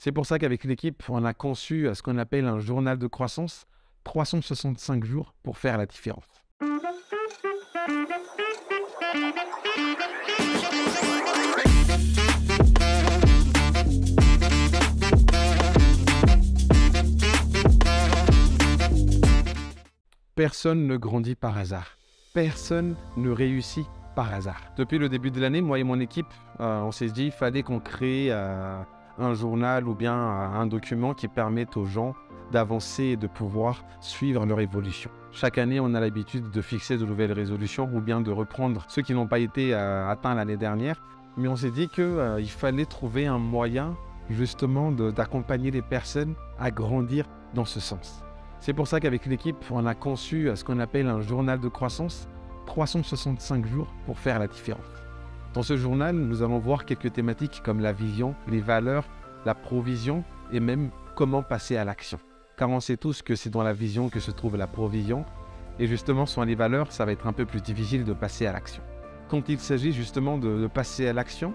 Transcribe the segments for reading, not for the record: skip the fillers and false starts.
C'est pour ça qu'avec l'équipe, on a conçu ce qu'on appelle un journal de croissance, 365 jours pour faire la différence. Personne ne grandit par hasard. Personne ne réussit par hasard. Depuis le début de l'année, moi et mon équipe, on s'est dit qu'il fallait qu'on crée un journal ou bien un document qui permette aux gens d'avancer et de pouvoir suivre leur évolution. Chaque année, on a l'habitude de fixer de nouvelles résolutions ou bien de reprendre ceux qui n'ont pas été atteints l'année dernière. Mais on s'est dit qu'il fallait trouver un moyen justement d'accompagner les personnes à grandir dans ce sens. C'est pour ça qu'avec l'équipe, on a conçu ce qu'on appelle un journal de croissance, 365 jours pour faire la différence. Dans ce journal, nous allons voir quelques thématiques comme la vision, les valeurs, la provision et même comment passer à l'action. Car on sait tous que c'est dans la vision que se trouve la provision et justement sans les valeurs, ça va être un peu plus difficile de passer à l'action. Quand il s'agit justement de passer à l'action,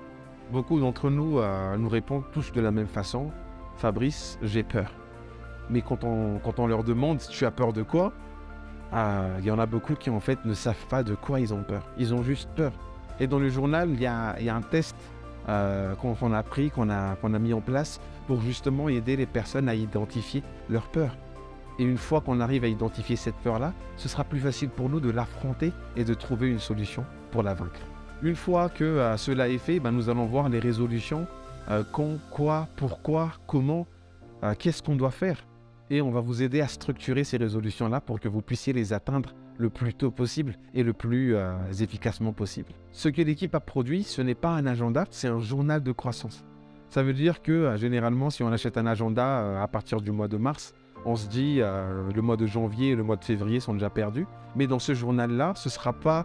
beaucoup d'entre nous nous répondent tous de la même façon. Fabrice, j'ai peur. Mais quand on leur demande « tu as peur de quoi ?» il y en a beaucoup qui en fait ne savent pas de quoi ils ont peur. Ils ont juste peur. Et dans le journal, il y a un test qu'on a appris, qu'on a mis en place pour justement aider les personnes à identifier leur peur. Et une fois qu'on arrive à identifier cette peur-là, ce sera plus facile pour nous de l'affronter et de trouver une solution pour la vaincre. Une fois que cela est fait, nous allons voir les résolutions, quand, quoi, pourquoi, comment, qu'est-ce qu'on doit faire. Et on va vous aider à structurer ces résolutions-là pour que vous puissiez les atteindre le plus tôt possible et le plus efficacement possible. Ce que l'équipe a produit, ce n'est pas un agenda, c'est un journal de croissance. Ça veut dire que généralement, si on achète un agenda à partir du mois de mars, on se dit le mois de janvier et le mois de février sont déjà perdus. Mais dans ce journal-là, ce ne sera pas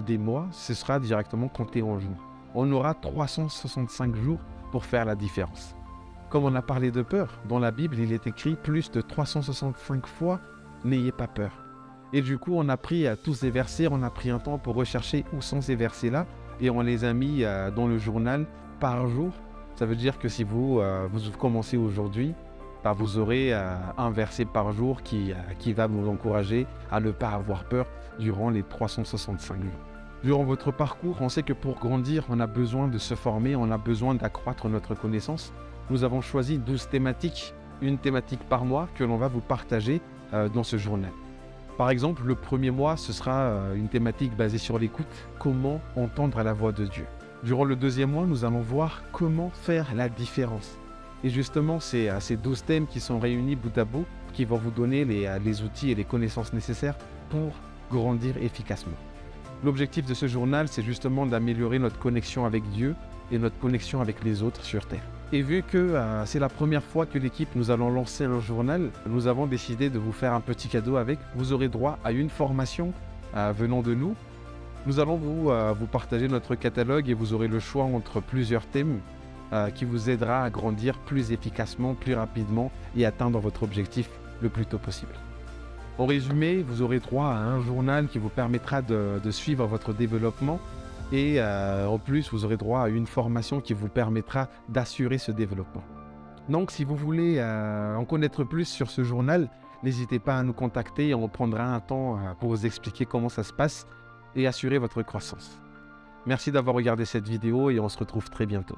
des mois, ce sera directement compté en jours. On aura 365 jours pour faire la différence. Comme on a parlé de peur, dans la Bible, il est écrit plus de 365 fois « N'ayez pas peur ». Et du coup, on a pris tous ces versets, on a pris un temps pour rechercher où sont ces versets-là et on les a mis dans le journal par jour. Ça veut dire que si vous commencez aujourd'hui, vous aurez un verset par jour qui va vous encourager à ne pas avoir peur durant les 365 jours. Durant votre parcours, on sait que pour grandir, on a besoin de se former, on a besoin d'accroître notre connaissance. Nous avons choisi 12 thématiques, une thématique par mois que l'on va vous partager dans ce journal. Par exemple, le premier mois, ce sera une thématique basée sur l'écoute, comment entendre la voix de Dieu. Durant le deuxième mois, nous allons voir comment faire la différence. Et justement, c'est ces 12 thèmes qui sont réunis bout à bout qui vont vous donner les outils et les connaissances nécessaires pour grandir efficacement. L'objectif de ce journal, c'est justement d'améliorer notre connexion avec Dieu et notre connexion avec les autres sur Terre. Et vu que c'est la première fois que l'équipe nous allons lancer un journal, nous avons décidé de vous faire un petit cadeau avec. Vous aurez droit à une formation venant de nous. Nous allons vous partager notre catalogue et vous aurez le choix entre plusieurs thèmes qui vous aidera à grandir plus efficacement, plus rapidement et atteindre votre objectif le plus tôt possible. En résumé, vous aurez droit à un journal qui vous permettra de suivre votre développement et en plus, vous aurez droit à une formation qui vous permettra d'assurer ce développement. Donc, si vous voulez en connaître plus sur ce journal, n'hésitez pas à nous contacter et on prendra un temps pour vous expliquer comment ça se passe et assurer votre croissance. Merci d'avoir regardé cette vidéo et on se retrouve très bientôt.